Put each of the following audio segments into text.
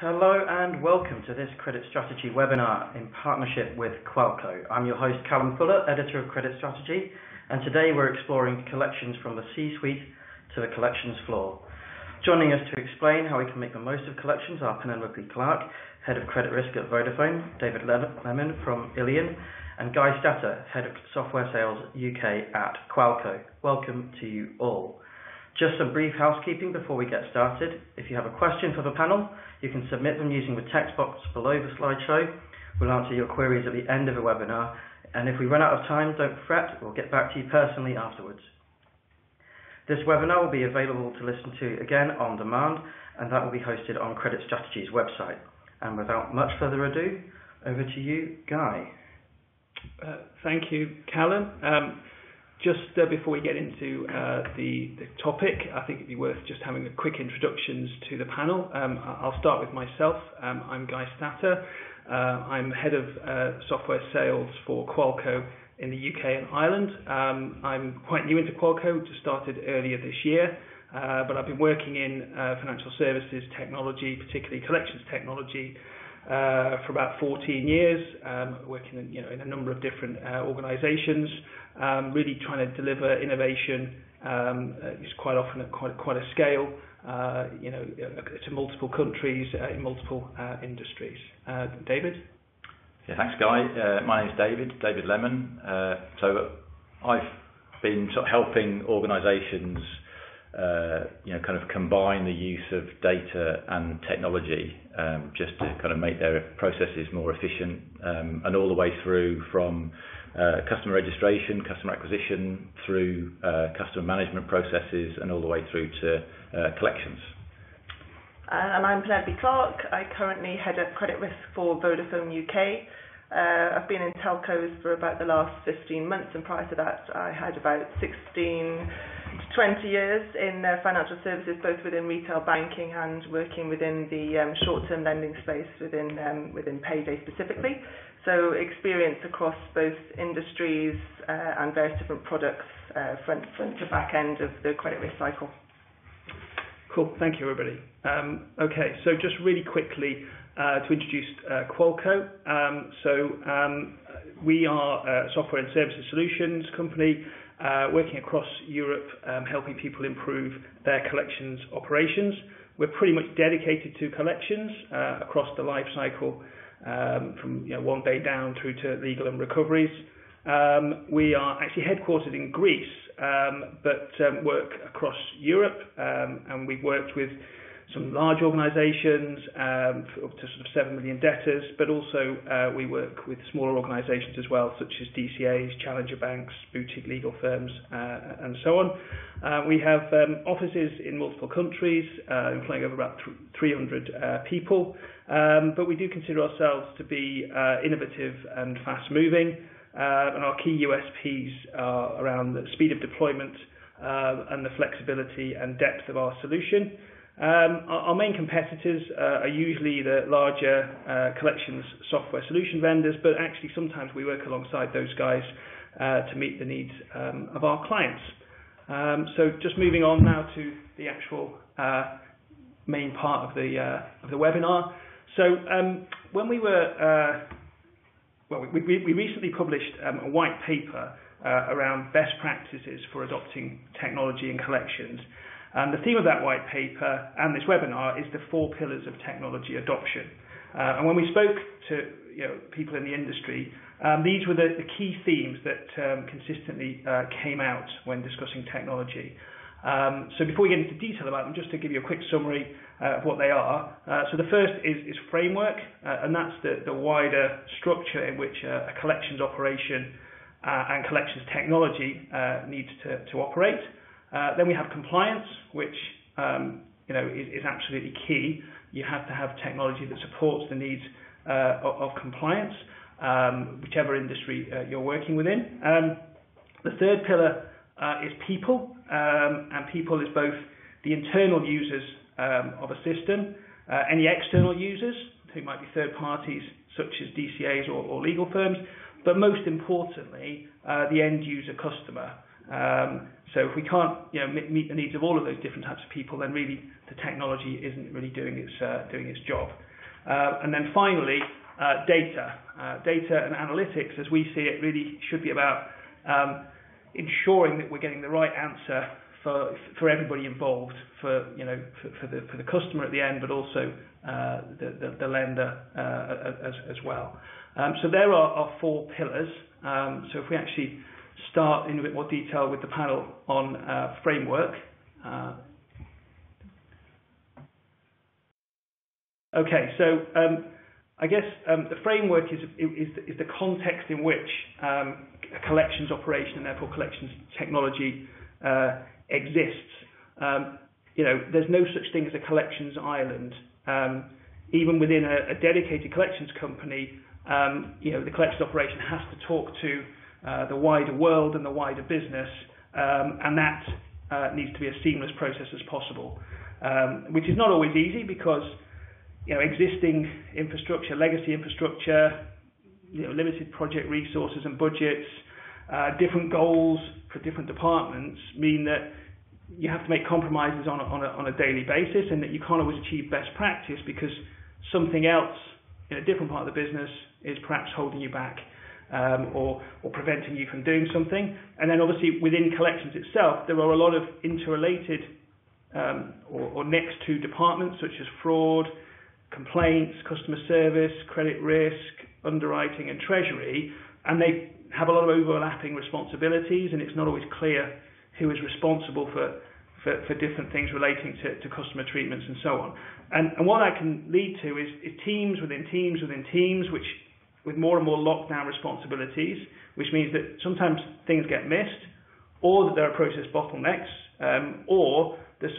Hello and welcome to this credit strategy webinar in partnership with QUALCO. I'm your host Callum Fuller, editor of Credit Strategy, and today we're exploring collections from the C-suite to the collections floor. Joining us to explain how we can make the most of collections are Penelope Clark, head of credit risk at Vodafone, David Lemon from Ilion, and Guy Statter, head of software sales UK at QUALCO. Welcome to you all. Just some brief housekeeping before we get started. If you have a question for the panel, you can submit them using the text box below the slideshow. We'll answer your queries at the end of the webinar, and if we run out of time, don't fret, we'll get back to you personally afterwards. This webinar will be available to listen to again on demand, and that will be hosted on Credit Strategy's website. And without much further ado, over to you, Guy. Thank you, Callum. Just before we get into the topic, I think it'd be worth just having a quick introductions to the panel. I'll start with myself. I'm Guy Statter. I'm head of software sales for QUALCO in the UK and Ireland. I'm quite new into QUALCO, just started earlier this year, but I've been working in financial services technology, particularly collections technology, for about 14 years, working in a number of different organisations, really trying to deliver innovation. It's quite often at quite a scale, to multiple countries in multiple industries. David? Yeah, thanks, Guy. My name's David Lemon. So I've been sort of helping organisations kind of combine the use of data and technology just to kind of make their processes more efficient, and all the way through from customer registration, customer acquisition, through customer management processes, and all the way through to collections. And I'm Penelope Clark. I currently head up credit risk for Vodafone UK. I've been in telcos for about the last 15 months, and prior to that I had about 16 to 20 years in financial services, both within retail banking and working within the short-term lending space within payday specifically. So experience across both industries and various different products, front to back end of the credit risk cycle. Cool, thank you everybody. Okay, so just really quickly to introduce QUALCO. We are a software and services solutions company working across Europe, helping people improve their collections operations. We're pretty much dedicated to collections across the life cycle, from one day down through to legal and recoveries. We are actually headquartered in Greece, but work across Europe, and we've worked with some large organisations up to sort of 7 million debtors, but also we work with smaller organisations as well, such as DCAs, challenger banks, boutique legal firms, and so on. We have offices in multiple countries, employing over about 300 people, but we do consider ourselves to be innovative and fast-moving, and our key USPs are around the speed of deployment and the flexibility and depth of our solution. Our main competitors are usually the larger collections software solution vendors, but actually sometimes we work alongside those guys to meet the needs of our clients. So just moving on now to the actual main part of the webinar. So when we were we recently published a white paper around best practices for adopting technology in collections. And the theme of that white paper and this webinar is the 4 pillars of technology adoption. And when we spoke to people in the industry, these were the key themes that consistently came out when discussing technology. So before we get into detail about them, just to give you a quick summary of what they are. So the first is framework, and that's the wider structure in which a collections operation and collections technology needs to operate. Then we have compliance, which is absolutely key. You have to have technology that supports the needs of compliance, whichever industry you're working within. The third pillar is people, and people is both the internal users of a system, any external users who might be third parties such as DCAs or legal firms, but most importantly, the end user customer. So if we can't meet the needs of all of those different types of people, then really the technology isn't really doing its job. And then finally, data. Data and analytics, as we see it, really should be about ensuring that we're getting the right answer for everybody involved, for the customer at the end, but also the lender as well. So there are our 4 pillars. So if we actually start in a bit more detail with the panel on framework. Okay, so I guess the framework is the context in which a collections operation and therefore collections technology exists. There's no such thing as a collections island. Even within a dedicated collections company, the collections operation has to talk to the wider world and the wider business, and that needs to be as seamless process as possible, which is not always easy because existing infrastructure, legacy infrastructure, limited project resources and budgets, different goals for different departments mean that you have to make compromises on a daily basis, and that you can't always achieve best practice because something else in a different part of the business is perhaps holding you back or preventing you from doing something. And then obviously within collections itself, there are a lot of interrelated or next to departments such as fraud, complaints, customer service, credit risk, underwriting and treasury, and they have a lot of overlapping responsibilities, and it's not always clear who is responsible for different things relating to customer treatments and so on. And what that can lead to is teams within teams within teams, which with more and more lockdown responsibilities, which means that sometimes things get missed, or that there are process bottlenecks, or there's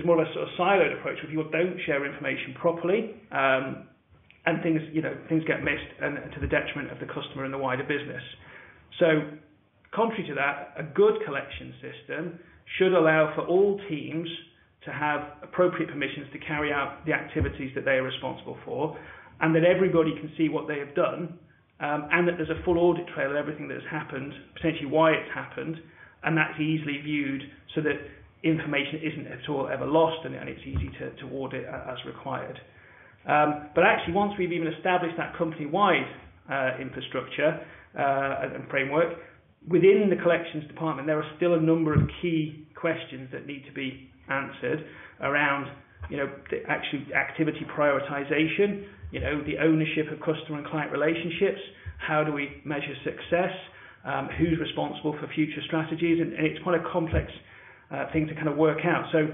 more of a sort of siloed approach where people don't share information properly, and things get missed and to the detriment of the customer and the wider business. So, contrary to that, a good collection system should allow for all teams to have appropriate permissions to carry out the activities that they are responsible for, and that everybody can see what they have done, and that there's a full audit trail of everything that has happened, potentially why it's happened, and that's easily viewed so that information isn't at all ever lost, and it's easy to audit as required. But actually, once we've even established that company-wide infrastructure and framework, within the collections department, there are still a number of key questions that need to be answered around, the actual activity prioritization, the ownership of customer and client relationships, how do we measure success, who's responsible for future strategies, and it's quite a complex thing to kind of work out. So,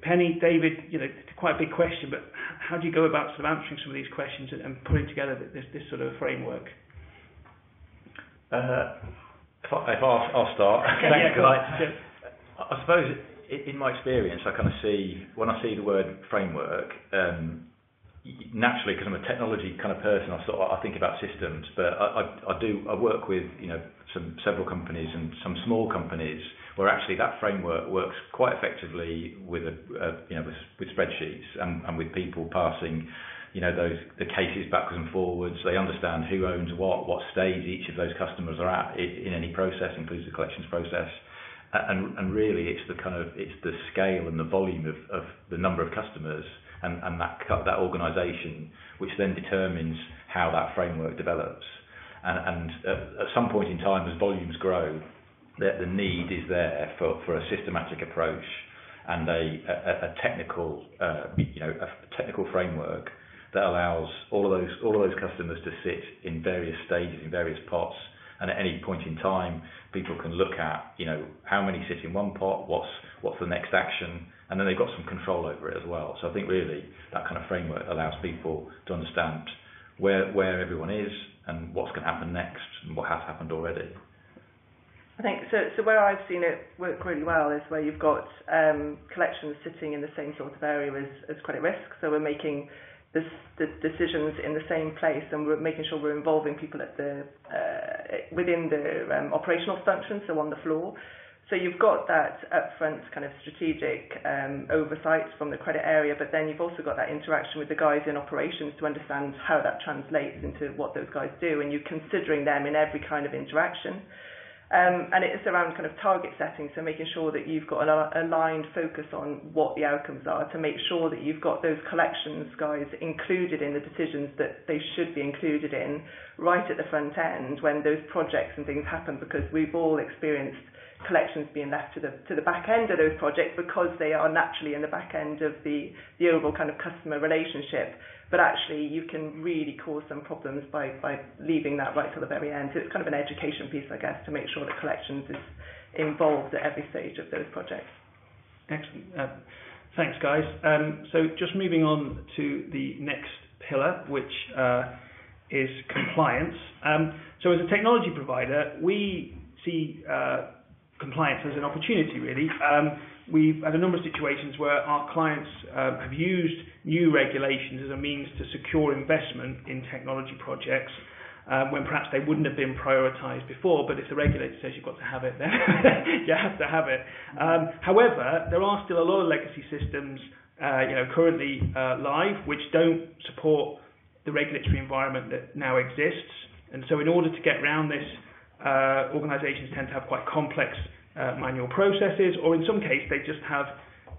Penny, David, it's quite a big question, but how do you go about sort of answering some of these questions and putting together this sort of framework? I'll start. Okay, I suppose in my experience, I kind of see, when I see the word framework, naturally, because I'm a technology kind of person, I think about systems, but I work with several companies and some small companies where actually that framework works quite effectively with with spreadsheets and with people passing the cases backwards and forwards. They understand who owns what stage each of those customers are at in any process, includes the collections process. And really, it's the scale and the volume of the number of customers and that organisation, which then determines how that framework develops. And at some point in time, as volumes grow, the need is there for a systematic approach and a technical technical framework that allows all of those customers to sit in various stages, in various pots, and at any point in time, people can look at how many sit in one pot, what's the next action, and then they've got some control over it as well. So I think really that kind of framework allows people to understand where everyone is and what's going to happen next and what has happened already. I think so where I've seen it work really well is where you've got collections sitting in the same sort of area as credit risk. So we're making the decisions in the same place, and we're making sure we're involving people at within the operational function, so on the floor. So you've got that upfront kind of strategic oversight from the credit area, but then you've also got that interaction with the guys in operations to understand how that translates into what those guys do, and you're considering them in every kind of interaction. And it's around kind of target setting, so making sure that you've got an aligned focus on what the outcomes are, to make sure that you've got those collections guys included in the decisions that they should be included in right at the front end when those projects and things happen, because we've all experienced collections being left to the back end of those projects because they are naturally in the back end of the overall kind of customer relationship. But actually you can really cause some problems by leaving that right till the very end. So it's kind of an education piece, I guess, to make sure that collections is involved at every stage of those projects. Excellent. Thanks, guys. So just moving on to the next pillar, which is compliance. So as a technology provider, we see compliance as an opportunity, really. We've had a number of situations where our clients have used new regulations as a means to secure investment in technology projects when perhaps they wouldn't have been prioritised before, but if the regulator says you've got to have it, then you have to have it. However, there are still a lot of legacy systems currently live which don't support the regulatory environment that now exists, and so in order to get around this, organisations tend to have quite complex manual processes, or in some cases they just have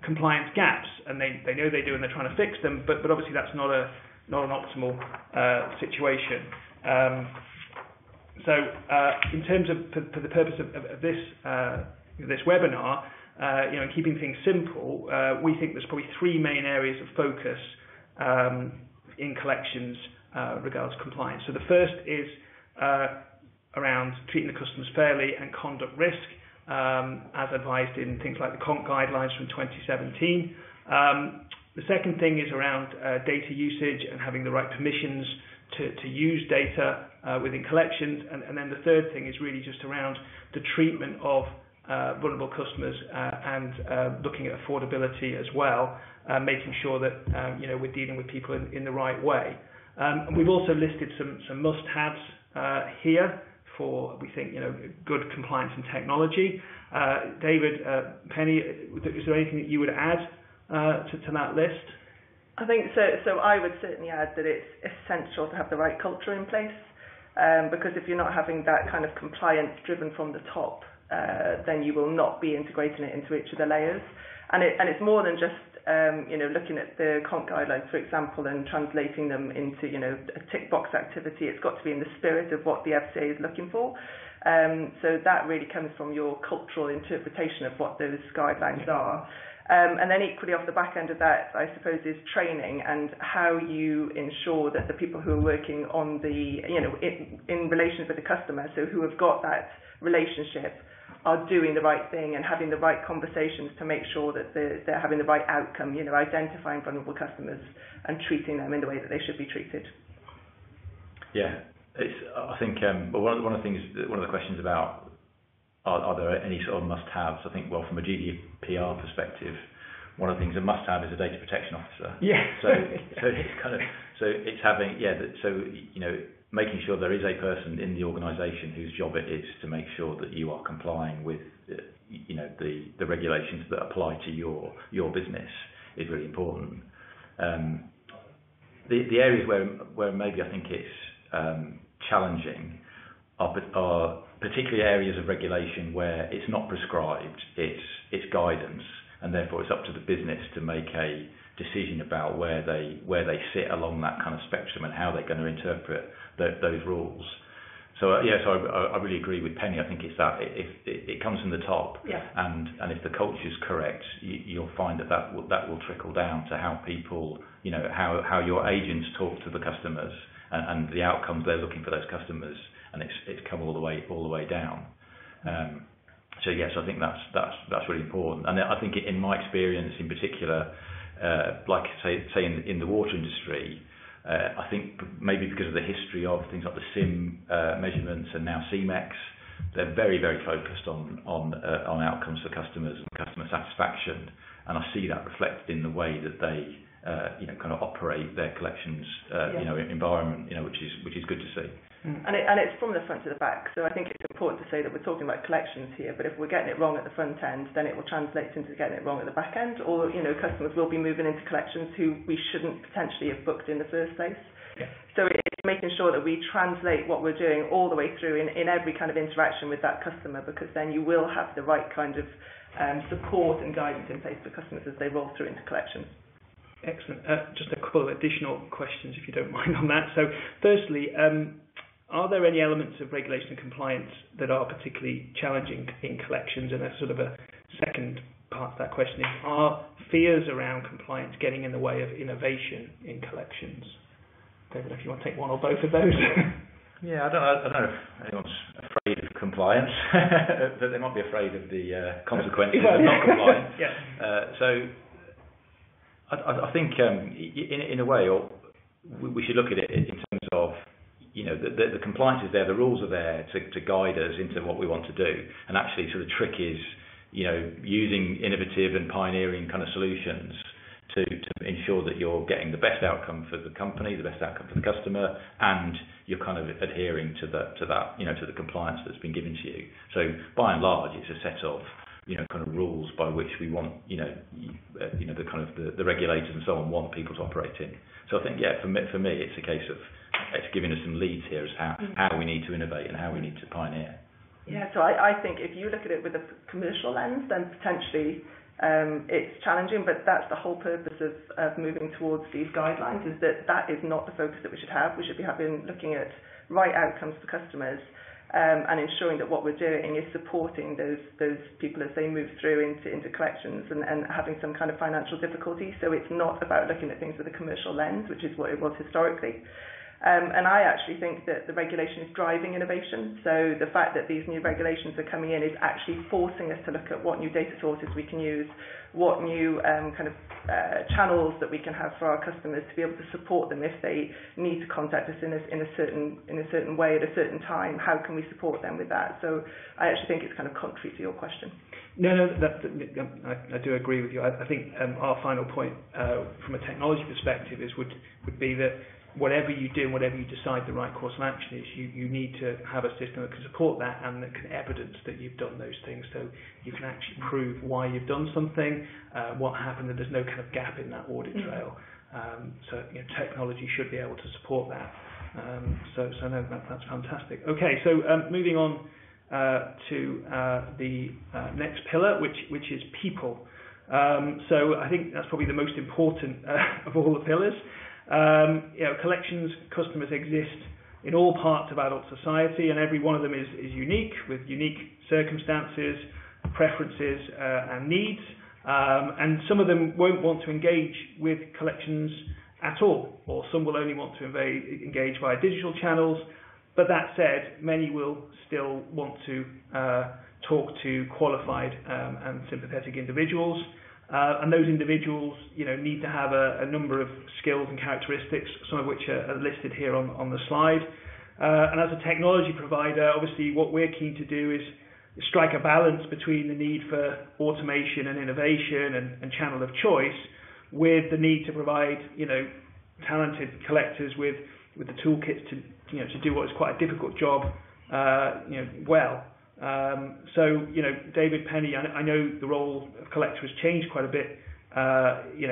compliance gaps, and they know they do and they're trying to fix them, but obviously that's not an optimal situation. So in terms of for the purpose of this webinar, and keeping things simple, we think there's probably three main areas of focus in collections regards compliance. So the first is around treating the customers fairly and conduct risk, as advised in things like the CONC guidelines from 2017. The second thing is around data usage and having the right permissions to use data within collections. And then the third thing is really just around the treatment of vulnerable customers and looking at affordability as well, making sure that we're dealing with people in the right way. And we've also listed some must-haves here for, we think, good compliance and technology. David, Penny, is there anything that you would add to that list? I think so. So I would certainly add that it's essential to have the right culture in place, because if you're not having that kind of compliance driven from the top, then you will not be integrating it into each of the layers. And it's more than just looking at the CONC guidelines, for example, and translating them into a tick box activity. It's got to be in the spirit of what the FCA is looking for. So that really comes from your cultural interpretation of what those guidelines are. And then equally off the back end of that, I suppose, is training and how you ensure that the people who are working on the, in relation with the customer, so who have got that relationship, are doing the right thing and having the right conversations to make sure that they're having the right outcome, identifying vulnerable customers and treating them in the way that they should be treated. Yeah, I think one of the questions about are there any sort of must-haves? I think, from a GDPR perspective, one of the things a must-have is a data protection officer. Yeah. So it's having making sure there is a person in the organisation whose job it is to make sure that you are complying with the regulations that apply to your business is really important. The areas where maybe I think it's challenging are particularly areas of regulation where it's not prescribed, it's guidance, and therefore it's up to the business to make a decision about where they sit along that kind of spectrum and how they're going to interpret those rules. So I really agree with Penny. I think it's that if it comes from the top, yeah. and if the culture's correct, you'll find that will trickle down to how people, how your agents talk to the customers and the outcomes they're looking for those customers, and it's come all the way down. So yes, I think that's really important. And I think in my experience in particular, like say in the water industry, I think maybe because of the history of things like the SIM measurements and now CMEX, they're very, very focused on outcomes for customers and customer satisfaction, and I see that reflected in the way that they kind of operate their collections environment, which is good to see. And it's from the front to the back. So I think it's important to say that we're talking about collections here, but if we're getting it wrong at the front end, then it will translate into getting it wrong at the back end, or customers will be moving into collections who we shouldn't potentially have booked in the first place. Yeah. So it's making sure that we translate what we're doing all the way through in every kind of interaction with that customer, because then you will have the right kind of support and guidance in place for customers as they roll through into collections. Excellent. Just a couple of additional questions, if you don't mind, on that. So, firstly, are there any elements of regulation and compliance that are particularly challenging in collections? And a sort of a second part of that question is, are fears around compliance getting in the way of innovation in collections? David, if you want to take one or both of those. Yeah, I don't know if anyone's afraid of compliance, but they might be afraid of the consequences of not compliance. Yeah. So I think in a way, we should look at it in terms of, the compliance is there, the rules are there to guide us into what we want to do, and actually, so the trick is, using innovative and pioneering kind of solutions to ensure that you're getting the best outcome for the company, the best outcome for the customer, and you're kind of adhering to that, to the compliance that's been given to you. So by and large, it's a set of kind of rules by which we want, the kind of the regulators and so on want people to operate in. So I think, for me, it's a case of it's giving us some leads here as how we need to innovate and how we need to pioneer. Yeah, so I think if you look at it with a commercial lens, then potentially it's challenging, but that's the whole purpose of moving towards these guidelines, is that is not the focus that we should have. We should be looking at right outcomes for customers, and ensuring that what we're doing is supporting those people as they move through into collections and having some kind of financial difficulty. So it's not about looking at things with a commercial lens, which is what it was historically. And I actually think that the regulation is driving innovation. So the fact that these new regulations are coming in is actually forcing us to look at what new data sources we can use, what new channels that we can have for our customers to be able to support them if they need to contact us in a certain way at a certain time. How can we support them with that? So I actually think it's kind of contrary to your question. No, I do agree with you. I think our final point from a technology perspective would be that whatever you do and whatever you decide the right course of action is, you need to have a system that can support that and that can evidence that you've done those things, so you can actually prove why you've done something, what happened, and there's no kind of gap in that audit trail. So technology should be able to support that. So no, that's fantastic. Okay, so moving on to the next pillar, which is people. So I think that's probably the most important of all the pillars. Collections customers exist in all parts of adult society, and every one of them is unique, with unique circumstances, preferences, and needs. And some of them won't want to engage with collections at all, or some will only want to engage via digital channels. But that said, many will still want to talk to qualified and sympathetic individuals. And those individuals, need to have a number of skills and characteristics, some of which are listed here on the slide. And as a technology provider, obviously what we're keen to do is strike a balance between the need for automation and innovation and channel of choice, with the need to provide, talented collectors with the toolkits to do what is quite a difficult job, well. So, David, Penny, I know the role of collector has changed quite a bit,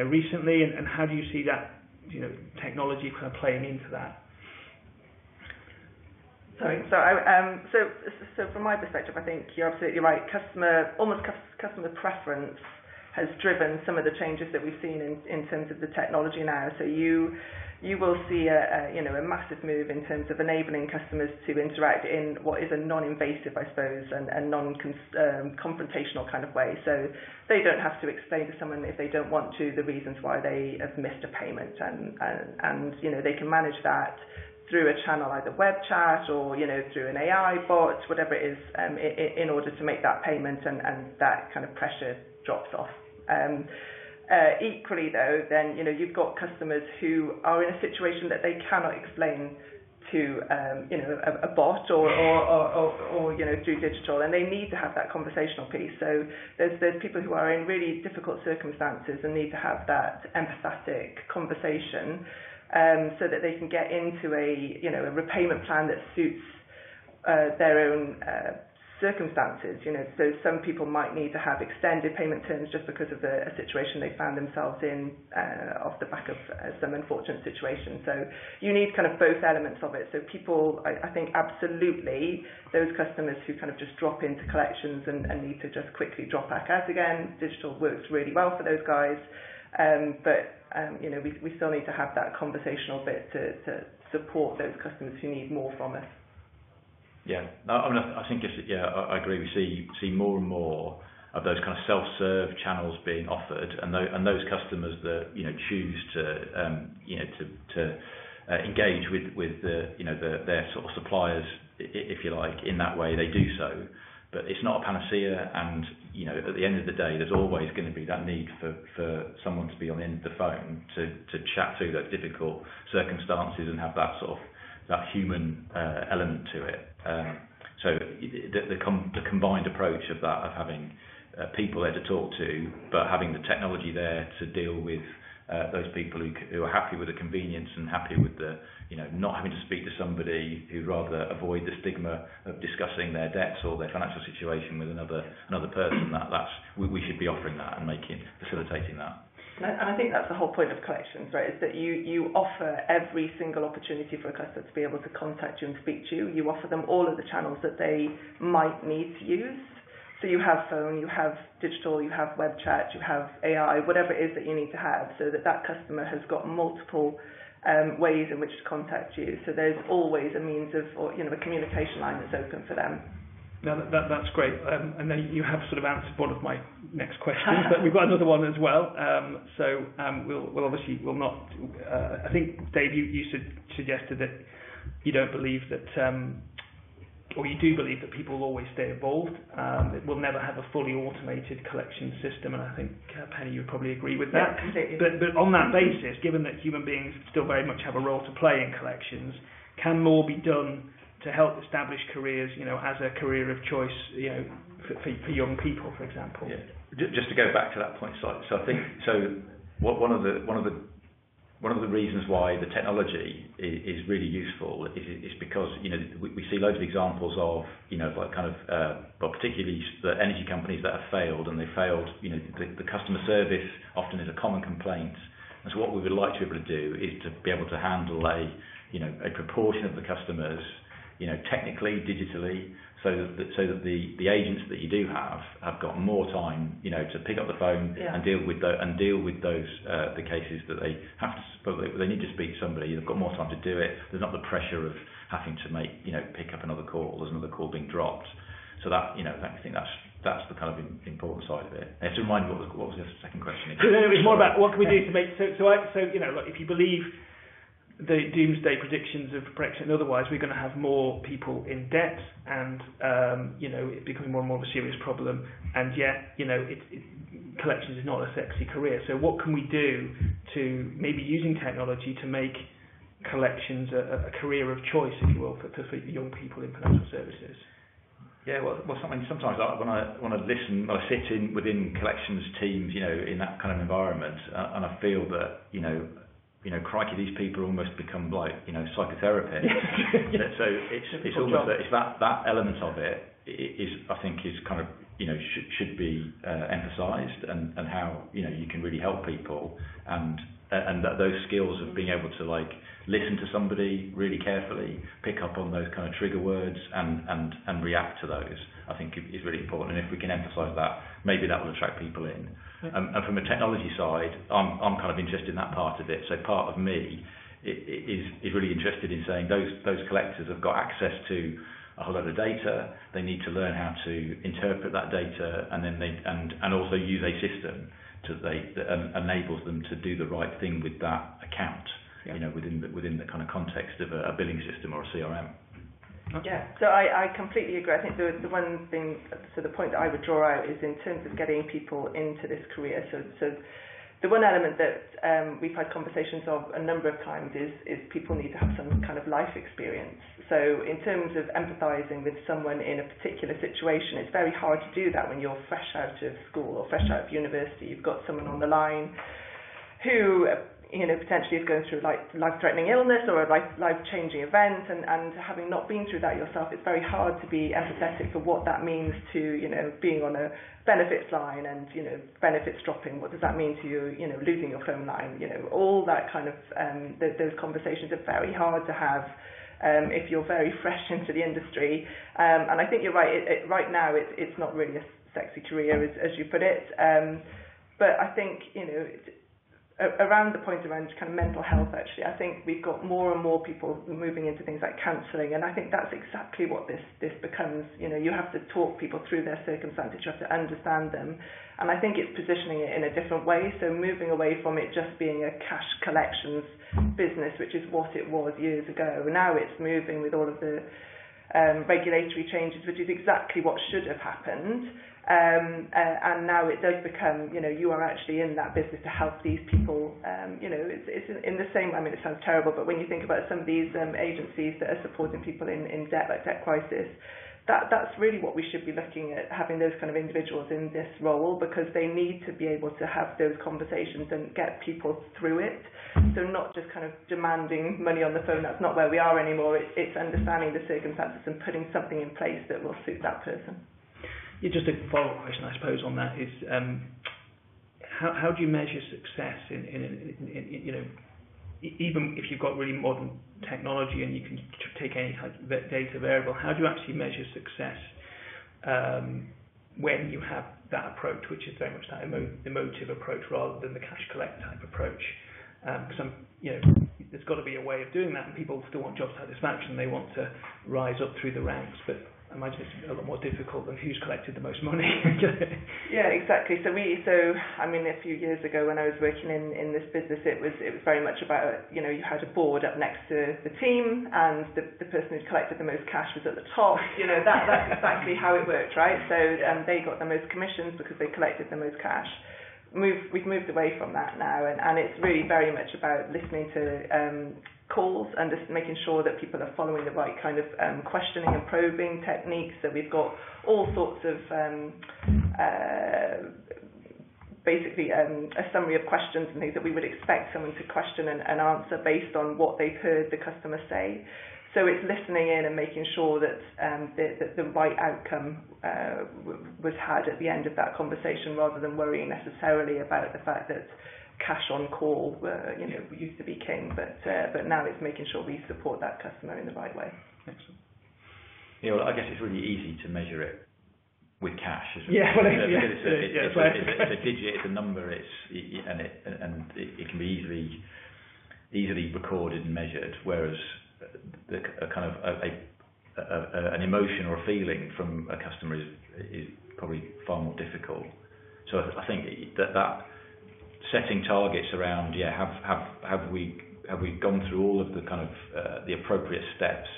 recently, and how do you see that, technology kind of playing into that? Sorry. So from my perspective, I think you're absolutely right. Customer preference has driven some of the changes that we've seen in terms of the technology now. So you will see a massive move in terms of enabling customers to interact in what is a non-invasive, I suppose, and non-confrontational kind of way. So they don't have to explain to someone, if they don't want to, the reasons why they have missed a payment, and they can manage that through a channel, either web chat or through an AI bot, whatever it is, in order to make that payment, and that kind of pressure drops off. Equally though, then you've got customers who are in a situation that they cannot explain to a bot or through digital, and they need to have that conversational piece. So there's people who are in really difficult circumstances and need to have that empathetic conversation, so that they can get into a repayment plan that suits their own circumstances, so some people might need to have extended payment terms just because of a situation they found themselves in off the back of some unfortunate situation. So you need kind of both elements of it. So people, I think absolutely, those customers who kind of just drop into collections and need to just quickly drop back out again, digital works really well for those guys. But we still need to have that conversational bit to support those customers who need more from us. Yeah, I think I agree. We see more and more of those kind of self-serve channels being offered, and those customers that choose to engage with their sort of suppliers, if you like, in that way, they do so. But it's not a panacea, and at the end of the day, there's always going to be that need for someone to be on the end of the phone to chat through those difficult circumstances and have that sort of that human element to it. So the combined approach of that, of having people there to talk to, but having the technology there to deal with those people who are happy with the convenience and happy with the not having to speak to somebody, who'd rather avoid the stigma of discussing their debts or their financial situation with another person. We should be offering that and facilitating that. And I think that's the whole point of collections, right? Is that you offer every single opportunity for a customer to be able to contact you and speak to you. You offer them all of the channels that they might need to use. So you have phone, you have digital, you have web chat, you have AI, whatever it is that you need to have, so that customer has got multiple ways in which to contact you. So there's always a means of, or a communication line that's open for them. No, that's great. And then you have sort of answered one of my next questions, but we've got another one as well. We'll not. I think, Dave, you suggested that you don't believe that, or you do believe that people will always stay involved. We'll never have a fully automated collection system, and I think Penny, you would probably agree with that. Yeah, completely. But on that basis, given that human beings still very much have a role to play in collections, can more be done to help establish careers, as a career of choice, for young people, for example? Yeah. Just to go back to that point slightly. So I think one of the reasons why the technology is really useful is because we see loads of examples of particularly the energy companies that have failed, and they failed. The customer service often is a common complaint, and so what we would like to be able to do is to be able to handle a proportion of the customers, technically, digitally, so that the agents that you do have got more time, to pick up the phone and deal with those the cases that they have to, they need to speak to somebody. They've got more time to do it. There's not the pressure of having to pick up another call. There's another call being dropped. So that I think that's the kind of important side of it. I have to remind me what was the second question? No, it's more about what can we do to make look, if you believe the doomsday predictions of Brexit and otherwise, we're going to have more people in debt, and it's becoming more and more of a serious problem. And yet, collections is not a sexy career. So what can we do to maybe using technology to make collections a career of choice, if you will, for young people in financial services? Yeah, well, sometimes when I listen, I sit within collections teams, in that kind of environment, and I feel that, crikey, these people almost become like, psychotherapists. So it's almost that element of it is, I think, is kind of, should be emphasised, and how, you can really help people, and that those skills of being able to listen to somebody really carefully, pick up on those kind of trigger words, and react to those, I think is really important. And if we can emphasise that, maybe that will attract people in. And from a technology side, I'm kind of interested in that part of it. So part of me is really interested in saying those collectors have got access to a whole lot of data. They need to learn how to interpret that data, and then and also use a system that enables them to do the right thing with that account. Within the kind of context of a billing system or a CRM. Yeah, so I completely agree. I think the one thing, so the point that I would draw out is in terms of getting people into this career. So the one element that we've had conversations of a number of times is people need to have some kind of life experience. So in terms of empathising with someone in a particular situation, it's very hard to do that when you're fresh out of school or fresh out of university. You've got someone on the line who potentially is going through life-threatening illness or a life-changing event, and having not been through that yourself, it's very hard to be empathetic for what that means to, being on a benefits line and, benefits dropping. What does that mean to you, losing your phone line? All that kind of, those conversations are very hard to have if you're very fresh into the industry. And I think you're right. Right now, it's not really a sexy career, as you put it. But I think, around the point around kind of mental health, actually, I think we've got more and more people moving into things like counselling, and I think that's exactly what this becomes. You have to talk people through their circumstances, you have to understand them, and I think it's positioning it in a different way, so moving away from it just being a cash collections business, which is what it was years ago. Now it's moving with all of the regulatory changes, which is exactly what should have happened. And now it does become, you are actually in that business to help these people. It's in the same, it sounds terrible, but when you think about some of these agencies that are supporting people in debt, like Debt Crisis, that's really what we should be looking at, having those kind of individuals in this role, because they need to be able to have those conversations and get people through it. So not just kind of demanding money on the phone, that's not where we are anymore. It's understanding the circumstances and putting something in place that will suit that person. Yeah, just a follow-up question, I suppose, on that is how do you measure success in even if you've got really modern technology and you can take any type of data variable, how do you actually measure success when you have that approach, which is very much that emotive approach rather than the cash collect type approach? Because there's got to be a way of doing that, and people still want job satisfaction. They want to rise up through the ranks, but I imagine it's a lot more difficult than who's collected the most money. Yeah, exactly. So a few years ago when I was working in this business, it was very much about, you had a board up next to the team, and the person who'd collected the most cash was at the top. That's exactly how it worked, right? So they got the most commissions because they collected the most cash. We've moved away from that now, and it's really very much about listening to calls and just making sure that people are following the right kind of questioning and probing techniques. So we've got all sorts of basically a summary of questions and things that we would expect someone to question and answer based on what they've heard the customer say. So it's listening in and making sure that the right outcome was had at the end of that conversation, rather than worrying necessarily about the fact that cash on call used to be king, but now it's making sure we support that customer in the right way. Excellent. I guess it's really easy to measure it with cash, isn't it? Yeah, well, it's a digit, it's a number, it can be easily recorded and measured, whereas an emotion or a feeling from a customer is probably far more difficult. So I think that setting targets around, have we gone through all of the kind of the appropriate steps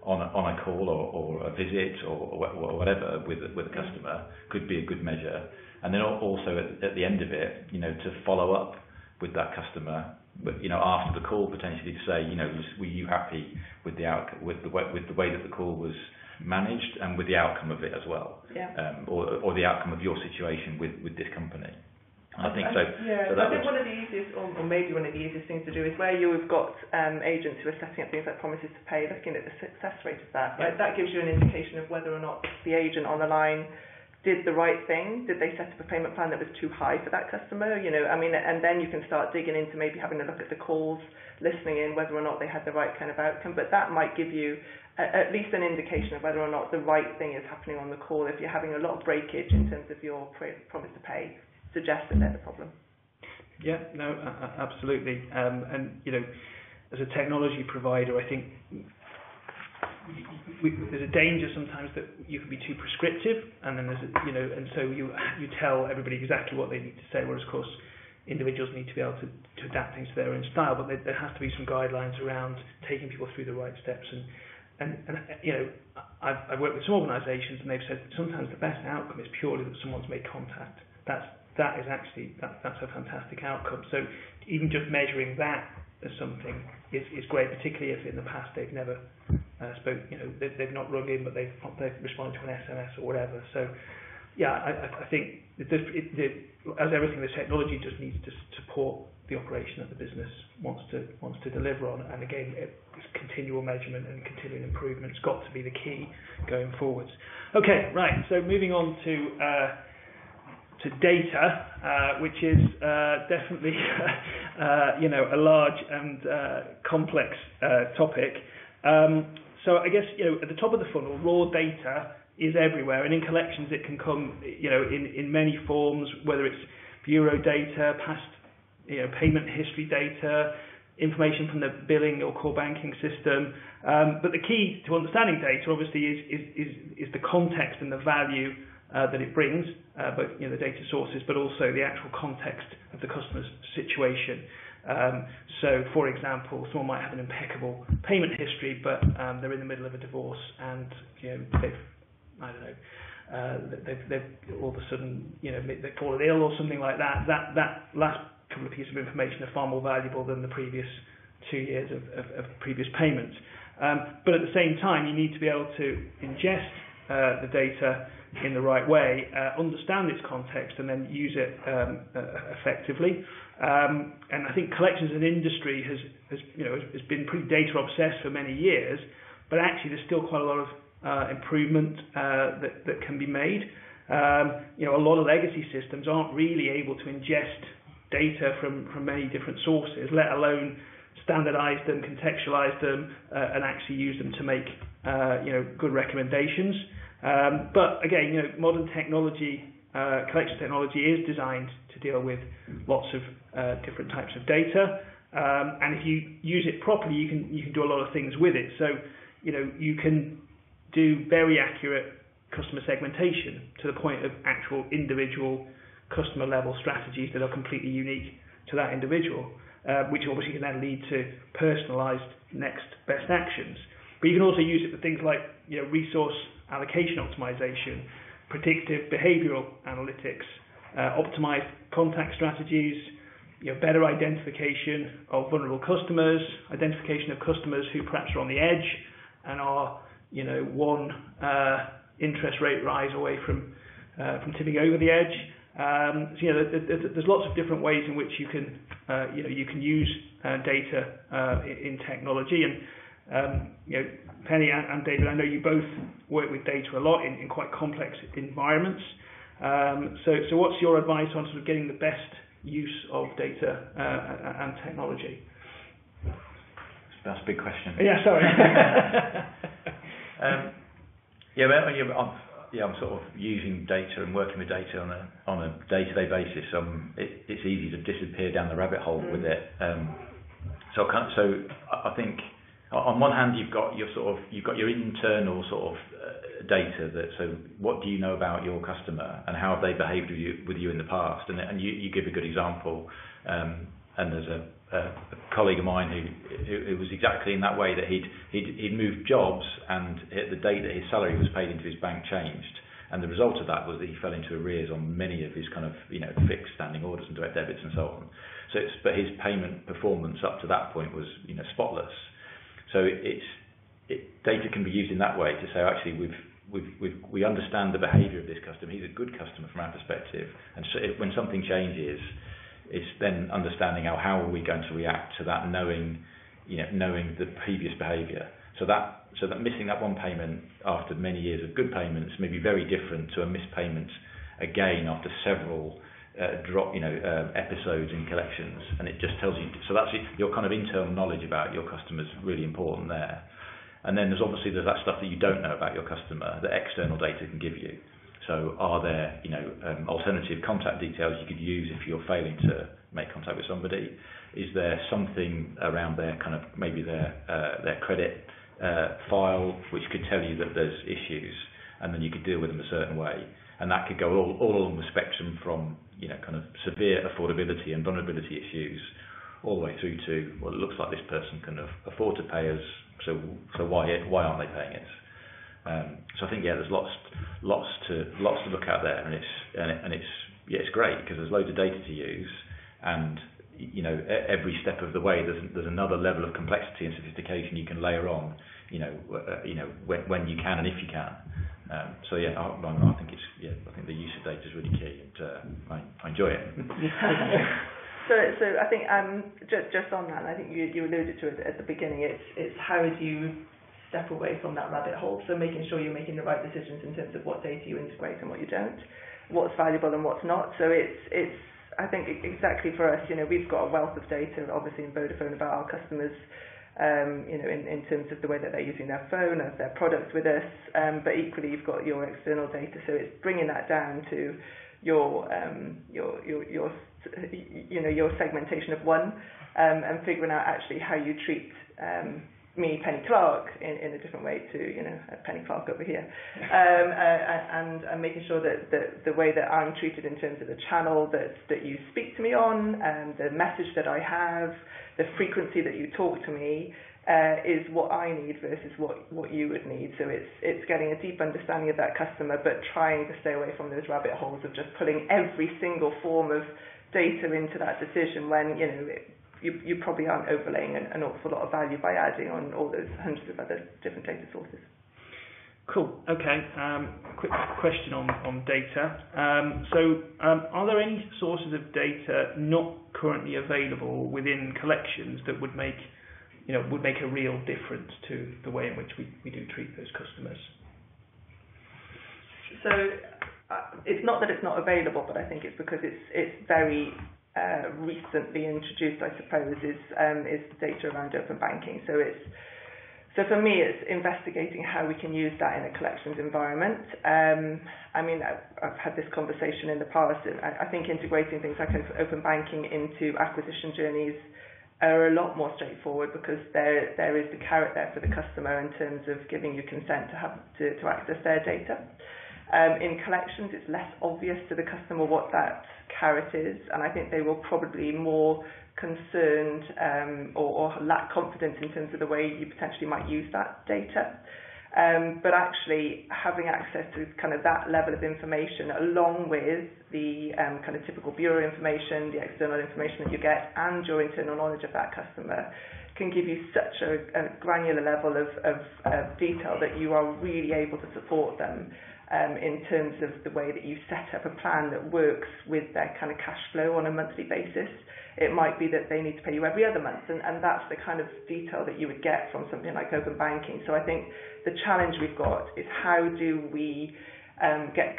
on a call or a visit or whatever with a customer could be a good measure. And then also at the end of it, to follow up with that customer, but after the call, potentially to say, were you happy with the way that the call was managed and with the outcome of it as well, or the outcome of your situation with this company. I think so. Yeah, so I think one of the easiest, or maybe one of the easiest things to do is where you've got agents who are setting up things like promises to pay, looking at the success rate of that. Right? That gives you an indication of whether or not the agent on the line did the right thing. Did they set up a payment plan that was too high for that customer? And then you can start digging into maybe having a look at the calls, listening in whether or not they had the right kind of outcome. But that might give you at least an indication of whether or not the right thing is happening on the call. If you're having a lot of breakage in terms of your promise to pay, suggest that there's a problem. Yeah, no, absolutely. And as a technology provider, I think there's a danger sometimes that you can be too prescriptive, and then and so you tell everybody exactly what they need to say. Whereas, of course, individuals need to be able to adapt things to their own style. But there has to be some guidelines around taking people through the right steps. And I've worked with some organisations, and they've said sometimes the best outcome is purely that someone's made contact. That's a fantastic outcome. So even just measuring that as something is great, particularly if in the past they've never they've not rung in, but they've responded to an SMS or whatever. So I think as everything, the technology just needs to support the operation that the business wants to deliver on. And again, it's continual measurement and continual improvement's got to be the key going forwards. Okay, right. So moving on to data, which is definitely a large and complex topic. So I guess at the top of the funnel, raw data is everywhere, and in collections it can come in many forms, whether it's bureau data, past payment history data, information from the billing or core banking system. But the key to understanding data obviously is the context and the value that it brings, both the data sources, but also the actual context of the customer's situation. So, for example, someone might have an impeccable payment history, but they're in the middle of a divorce, and they've all of a sudden they've fallen ill or something like that. That last couple of pieces of information are far more valuable than the previous 2 years of previous payments. But at the same time, you need to be able to ingest the data in the right way, understand its context, and then use it effectively. And I think collections as an industry has been pretty data obsessed for many years, but actually there's still quite a lot of improvement that can be made. A lot of legacy systems aren't really able to ingest data from many different sources, let alone standardize them, contextualize them, and actually use them to make good recommendations. But again, modern technology, collection technology, is designed to deal with lots of different types of data, and if you use it properly, you can do a lot of things with it. So you can do very accurate customer segmentation to the point of actual individual customer level strategies that are completely unique to that individual, which obviously can then lead to personalized next best actions. But you can also use it for things like resource allocation optimization, predictive behavioral analytics, optimized contact strategies, better identification of vulnerable customers, identification of customers who perhaps are on the edge and are one interest rate rise away from tipping over the edge. There's lots of different ways in which you can use data in technology. And Penny and David, I know you both work with data a lot in quite complex environments. So what's your advice on sort of getting the best use of data and technology? That's a big question. Yeah, sorry. I'm sort of using data and working with data on a day-to-day basis. It's easy to disappear down the rabbit hole with it. So I think on one hand you've got your internal sort of data so what do you know about your customer and how have they behaved with you in the past, and you give a good example. And there's a colleague of mine who was exactly in that way, that he'd moved jobs, and the date that his salary was paid into his bank changed, and the result of that was that he fell into arrears on many of his kind of fixed standing orders and direct debits and so on. But his payment performance up to that point was spotless. So data can be used in that way to say, actually we understand the behaviour of this customer. He's a good customer from our perspective, and so when something changes, it's then understanding how are we going to react to that, knowing the previous behaviour. So that missing that one payment after many years of good payments may be very different to a missed payment again after several episodes in collections, and it just tells you. So that's your kind of internal knowledge about your customers really important there. And then there's that stuff that you don't know about your customer that external data can give you. So are there alternative contact details you could use if you're failing to make contact with somebody? Is there something around their kind of maybe their credit file which could tell you that there's issues, and then you could deal with them a certain way? And that could go all along the spectrum from kind of severe affordability and vulnerability issues all the way through to, well, it looks like this person can afford to pay us, so why aren't they paying us? So I think there's lots to look at there, and it's great because there's loads of data to use, and every step of the way there's another level of complexity and sophistication you can layer on, when you can and if you can. So I think the use of data is really key, and I enjoy it. So I think just on that, and I think you alluded to it at the beginning. It's how do you step away from that rabbit hole? So making sure you're making the right decisions in terms of what data you integrate and what you don't, what's valuable and what's not. So it's I think exactly for us, we've got a wealth of data, obviously in Vodafone, about our customers. In terms of the way that they're using their phone or their products with us, but equally you've got your external data. So it's bringing that down to your segmentation of one, and figuring out actually how you treat me, Penny Clark, in a different way to Penny Clark over here, and making sure that the way that I'm treated in terms of the channel that you speak to me on, the message that I have, the frequency that you talk to me, is what I need versus what you would need. So it's getting a deep understanding of that customer, but trying to stay away from those rabbit holes of just pulling every single form of data into that decision when you probably aren't overlaying an awful lot of value by adding on all those hundreds of other different data sources. Cool. Okay. Quick question on data. Are there any sources of data not currently available within collections that would make a real difference to the way in which we do treat those customers? So it's not that it's not available, but I think it's because it's very recently introduced, I suppose, is data around open banking. So for me, it's investigating how we can use that in a collections environment. I've had this conversation in the past. I think integrating things like open banking into acquisition journeys are a lot more straightforward because there is the carrot there for the customer in terms of giving you consent to access their data. In collections, it's less obvious to the customer what that carrot is, and I think they will probably be more concerned or lack confidence in terms of the way you potentially might use that data. But actually having access to kind of that level of information along with the kind of typical bureau information, the external information that you get, and your internal knowledge of that customer can give you such a granular level of detail that you are really able to support them in terms of the way that you set up a plan that works with their kind of cash flow on a monthly basis. It might be that they need to pay you every other month, and that's the kind of detail that you would get from something like open banking. So I think the challenge we've got is how do we get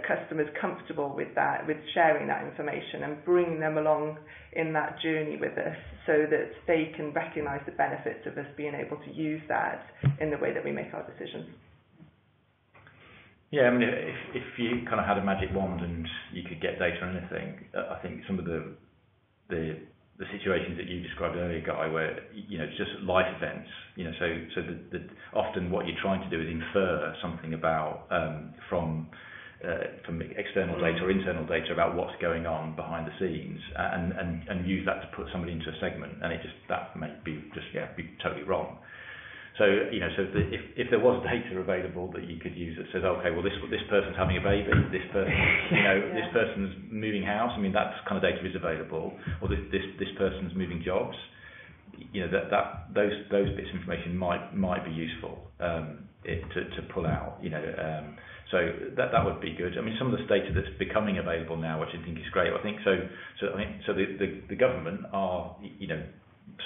customers comfortable with that, with sharing that information and bring them along in that journey with us so that they can recognise the benefits of us being able to use that in the way that we make our decisions. Yeah, if you kind of had a magic wand and you could get data on anything, I think some of the situations that you described earlier, Guy, where it's just life events. So often what you're trying to do is infer something about from external data or internal data about what's going on behind the scenes, and use that to put somebody into a segment, and that may be be totally wrong. So if there was data available that you could use that says, okay, well this person's having a baby, this person this person's moving house. That kind of data is available, or this person's moving jobs. Those bits of information might be useful to pull out. So that would be good. Some of the data that's becoming available now, which I think is great. I think the government are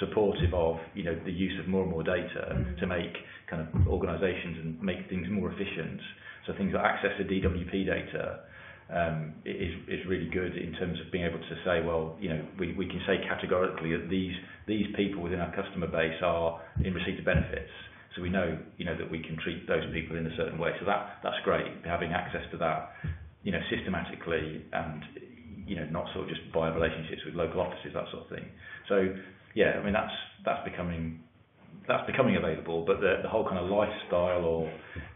supportive of the use of more and more data to make kind of organisations and make things more efficient. So things like access to DWP data is really good in terms of being able to say, well, we can say categorically that these people within our customer base are in receipt of benefits. So we know that we can treat those people in a certain way. So that's great, having access to that systematically, and not sort of just via relationships with local offices, that sort of thing. So yeah, that's becoming available, but the whole kind of lifestyle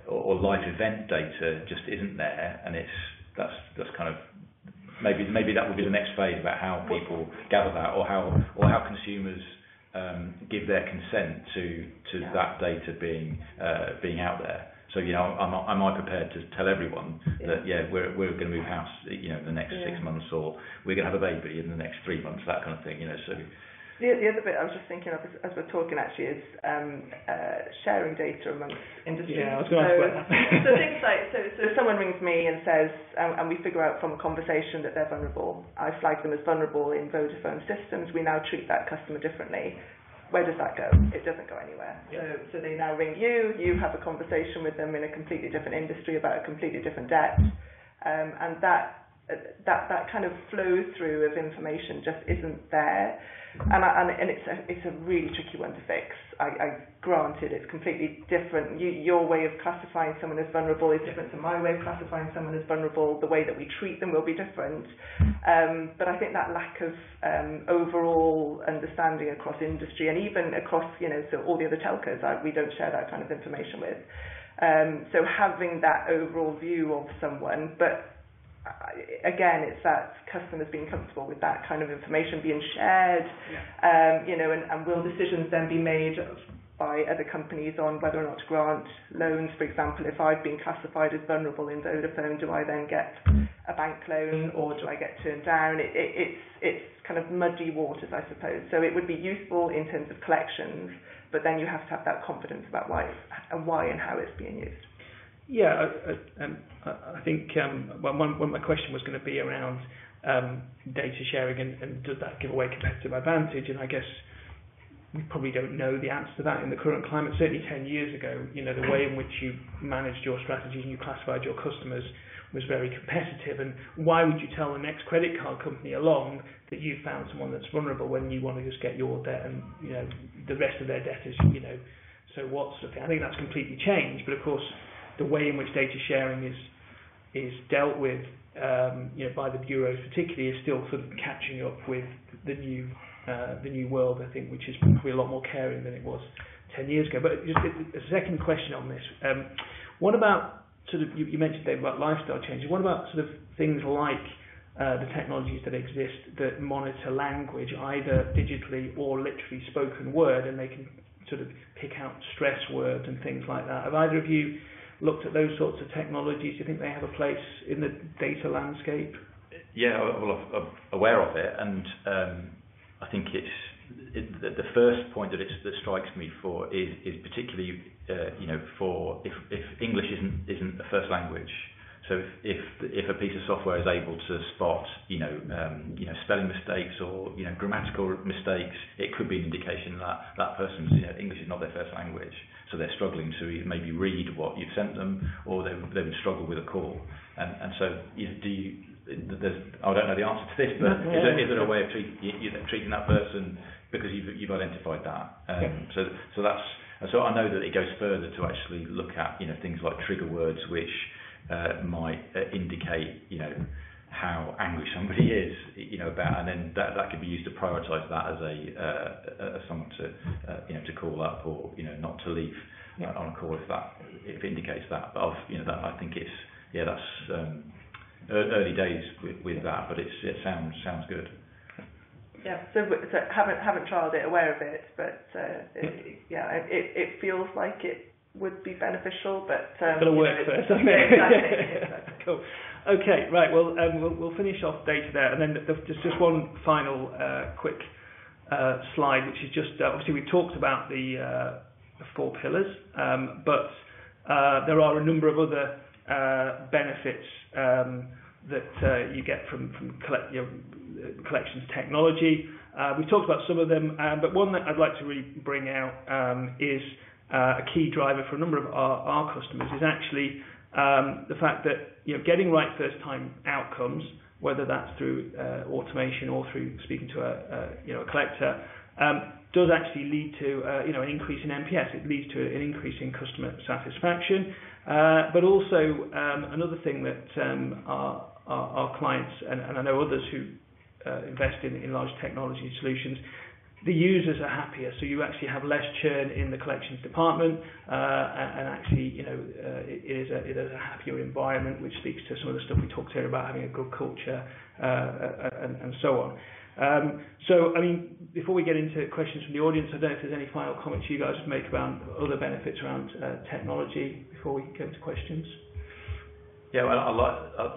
or life event data just isn't there, and that's kind of maybe that will be the next phase about how people gather that, or how consumers give their consent to that data being out there. So am I prepared to tell everyone that we're going to move house the next 6 months, or we're going to have a baby in the next 3 months, that kind of thing. So The other bit I was just thinking of as we're talking actually is sharing data amongst industries. Yeah, I was going to ask about that. So things like, so if someone rings me and says, and we figure out from a conversation that they're vulnerable, I flag them as vulnerable in Vodafone systems, we now treat that customer differently. Where does that go? It doesn't go anywhere. Yeah. So they now ring you have a conversation with them in a completely different industry about a completely different debt, and that kind of flow through of information just isn't there, and it's a really tricky one to fix. I granted it's completely different. Your way of classifying someone as vulnerable is different to my way of classifying someone as vulnerable. The way that we treat them will be different, but I think that lack of overall understanding across industry and even across so all the other telcos we don't share that kind of information with. So having that overall view of someone, but again, it's that customers being comfortable with that kind of information being shared, and will decisions then be made by other companies on whether or not to grant loans. For example, if I've been classified as vulnerable in Vodafone, do I then get a bank loan or do I get turned down? It's kind of muddy waters, I suppose. So it would be useful in terms of collections, but then you have to have that confidence about why and how it's being used. Yeah, I think one of my question was going to be around data sharing and does that give away competitive advantage? And I guess we probably don't know the answer to that in the current climate. Certainly 10 years ago, the way in which you managed your strategy and you classified your customers was very competitive. And why would you tell the next credit card company along that you found someone that's vulnerable when you want to just get your debt and the rest of their debtors, so what sort of thing? I think that's completely changed. But of course, the way in which data sharing is dealt with, by the bureaus particularly, is still sort of catching up with the new world, I think, which is probably a lot more caring than it was 10 years ago. But just a second question on this: what about sort of you mentioned, Dave, about lifestyle changes? What about sort of things like the technologies that exist that monitor language, either digitally or literally spoken word, and they can sort of pick out stress words and things like that? Have either of you looked at those sorts of technologies? Do you think they have a place in the data landscape? Yeah, well, I'm aware of it, and I think the first point that strikes me for is particularly for if English isn't the first language. So if a piece of software is able to spot spelling mistakes or grammatical mistakes, it could be an indication that that person's English is not their first language, so they're struggling to maybe read what you've sent them, or they would struggle with a call. And so I don't know the answer to this, but is there a way of treating that person because you've identified that? So I know that it goes further to actually look at things like trigger words which might indicate how angry somebody is about, and then that could be used to prioritise that as someone to call up or not to leave on a call if it indicates that. But that I think that's early days with that, but it sounds good. Yeah, so haven't trialled it, aware of it, but it feels like it would be beneficial, but it's got to work first, doesn't it? Exactly. Cool. Okay, right. Well, we'll finish off data there, and then just one final quick slide, which is just obviously we talked about the 4 pillars, but there are a number of other benefits that you get from collections technology. We've talked about some of them, but one that I'd like to really bring out is a key driver for a number of our customers is actually the fact that getting right first time outcomes, whether that's through automation or through speaking to a collector, does actually lead to an increase in NPS. It leads to an increase in customer satisfaction, but also another thing that our clients and I know others who invest in large technology solutions, the users are happier, so you actually have less churn in the collections department, and actually, it is a happier environment, which speaks to some of the stuff we talked here about having a good culture and so on. So, I mean, before we get into questions from the audience, I don't know if there's any final comments you guys would make about other benefits around technology before we go to questions. Yeah, well, I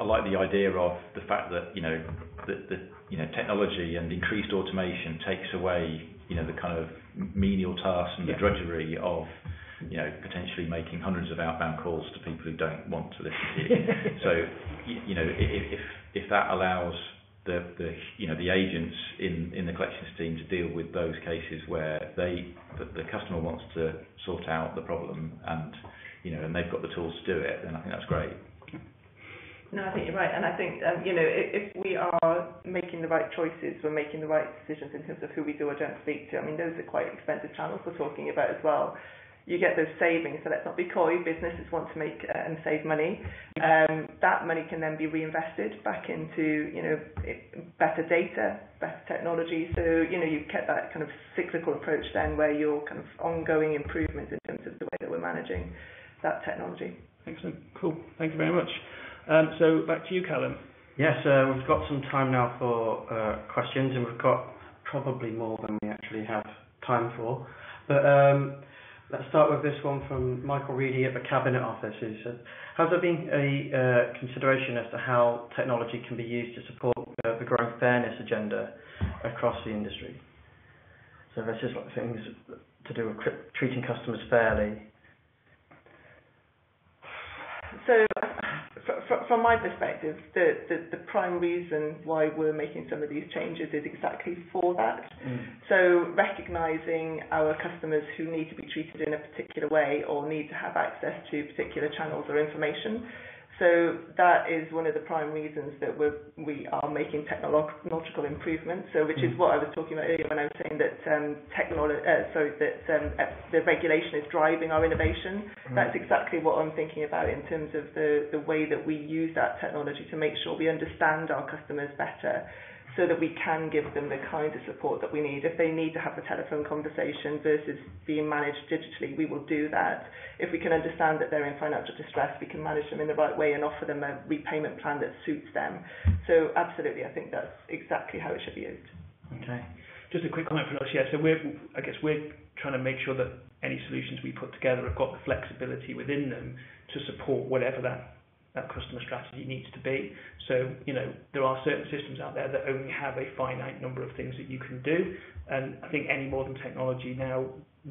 like the idea of the fact that technology and increased automation takes away, the kind of menial tasks and the drudgery of, potentially making hundreds of outbound calls to people who don't want to listen to you. So, if that allows the agents in the collections team to deal with those cases where the customer wants to sort out the problem and they've got the tools to do it, then I think that's great. No, I think you're right, and I think if we are making the right choices, we're making the right decisions in terms of who we do or don't speak to. I mean, those are quite expensive channels we're talking about as well. You get those savings, so let's not be coy. Businesses want to make and save money. That money can then be reinvested back into better data, better technology. So you get that kind of cyclical approach then, where you're kind of ongoing improvements in terms of the way that we're managing that technology. Excellent, cool. Thank you very much. So back to you, Callum. Yes, we've got some time now for questions, and we've got probably more than we actually have time for. But let's start with this one from Michael Reedy at the Cabinet Office, who said, has there been a consideration as to how technology can be used to support the growing fairness agenda across the industry? So this is like things to do with treating customers fairly. So from my perspective, the prime reason why we're making some of these changes is exactly for that. So recognising our customers who need to be treated in a particular way or need to have access to particular channels or information. So that is one of the prime reasons that we are making technological improvements. So which is what I was talking about earlier when I was saying that the regulation is driving our innovation. That's exactly what I'm thinking about in terms of the way that we use that technology to make sure we understand our customers better, so that we can give them the kind of support that we need. If they need to have a telephone conversation versus being managed digitally, we will do that. If we can understand that they're in financial distress, we can manage them in the right way and offer them a repayment plan that suits them. So absolutely, I think that's exactly how it should be used. Okay. Just a quick comment from us. Yeah, so we're trying to make sure that any solutions we put together have got the flexibility within them to support whatever that customer strategy needs to be. So, there are certain systems out there that only have a finite number of things that you can do. And I think any modern technology now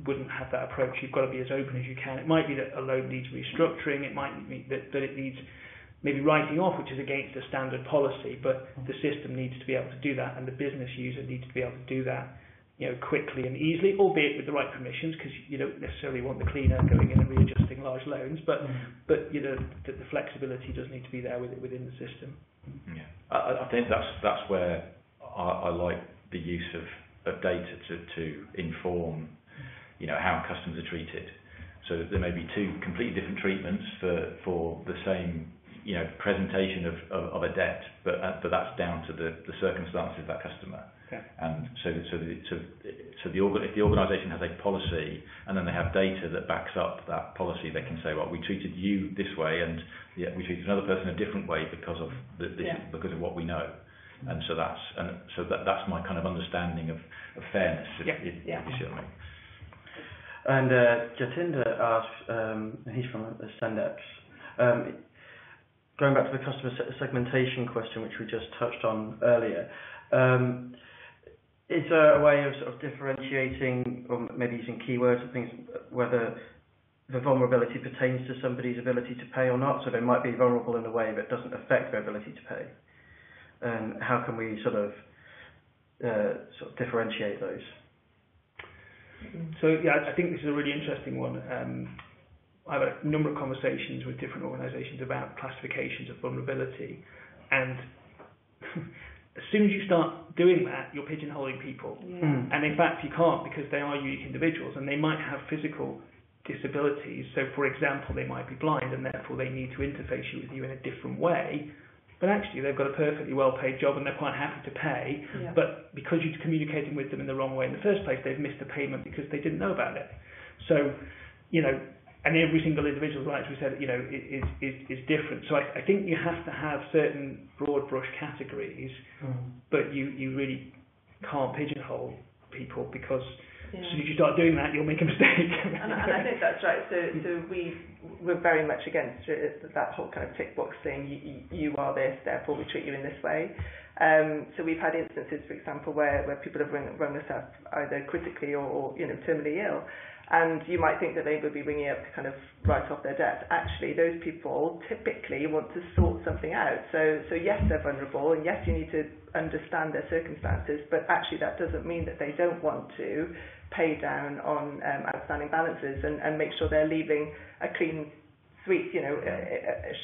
wouldn't have that approach. You've got to be as open as you can. It might be that a loan needs restructuring. It might be that it needs maybe writing off, which is against a standard policy, but the system needs to be able to do that, and the business user needs to be able to do that quickly and easily, albeit with the right permissions, because you don't necessarily want the cleaner going in and readjusting large loans, but the flexibility does need to be there within the system. Yeah, I think that's where I like the use of data to inform, how customers are treated. So there may be two completely different treatments for the same, presentation of a debt, but that's down to the circumstances of that customer. Okay. And if the organisation has a policy and then they have data that backs up that policy, they can say, well, we treated you this way, and we treated another person a different way because of because of what we know. And so that's my kind of understanding of fairness. If you see what I mean. And Jatinder asks, he's from Sendex. Going back to the customer segmentation question, which we just touched on earlier, is there a way of sort of differentiating, or maybe using keywords and things, whether the vulnerability pertains to somebody's ability to pay or not? So they might be vulnerable in a way that doesn't affect their ability to pay. And how can we sort of differentiate those? So I think this is a really interesting one. I've had a number of conversations with different organisations about classifications of vulnerability, and as soon as you start doing that, you're pigeonholing people. And in fact, you can't, because they are unique individuals and they might have physical disabilities. So, for example, they might be blind and therefore they need to interface with you in a different way. But actually, they've got a perfectly well-paid job and they're quite happy to pay. But because you're communicating with them in the wrong way in the first place, they've missed a payment because they didn't know about it. So, and every single individual, like we said, is different. So I think you have to have certain broad brush categories, but you really can't pigeonhole people, because as soon as you start doing that, you'll make a mistake. and I think that's right. So we're very much against that whole kind of tick box thing. You are this, therefore we treat you in this way. So we've had instances, for example, where people have rung us up either critically or terminally ill. And you might think that they would be ringing up to kind of write off their debt. Actually, those people typically want to sort something out. So yes, they're vulnerable, and yes, you need to understand their circumstances, but actually that doesn't mean that they don't want to pay down on outstanding balances and make sure they're leaving a clean sweep,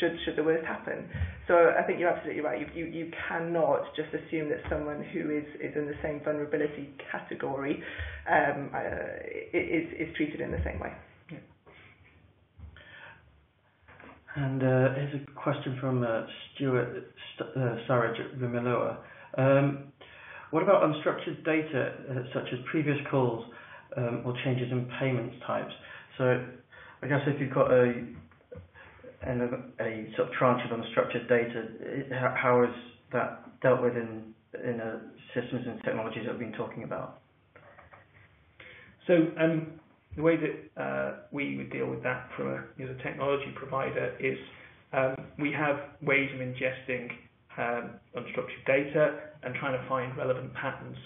should the worst happen. So I think you're absolutely right. You cannot just assume that someone who is in the same vulnerability category is treated in the same way. Yeah. And here's a question from Stuart Surridge at Vimilua. What about unstructured data such as previous calls or changes in payments types? So I guess if you've got a sort of tranche of unstructured data, how is that dealt with in systems and technologies that we've been talking about? So the way that we would deal with that from as a technology provider is we have ways of ingesting unstructured data and trying to find relevant patterns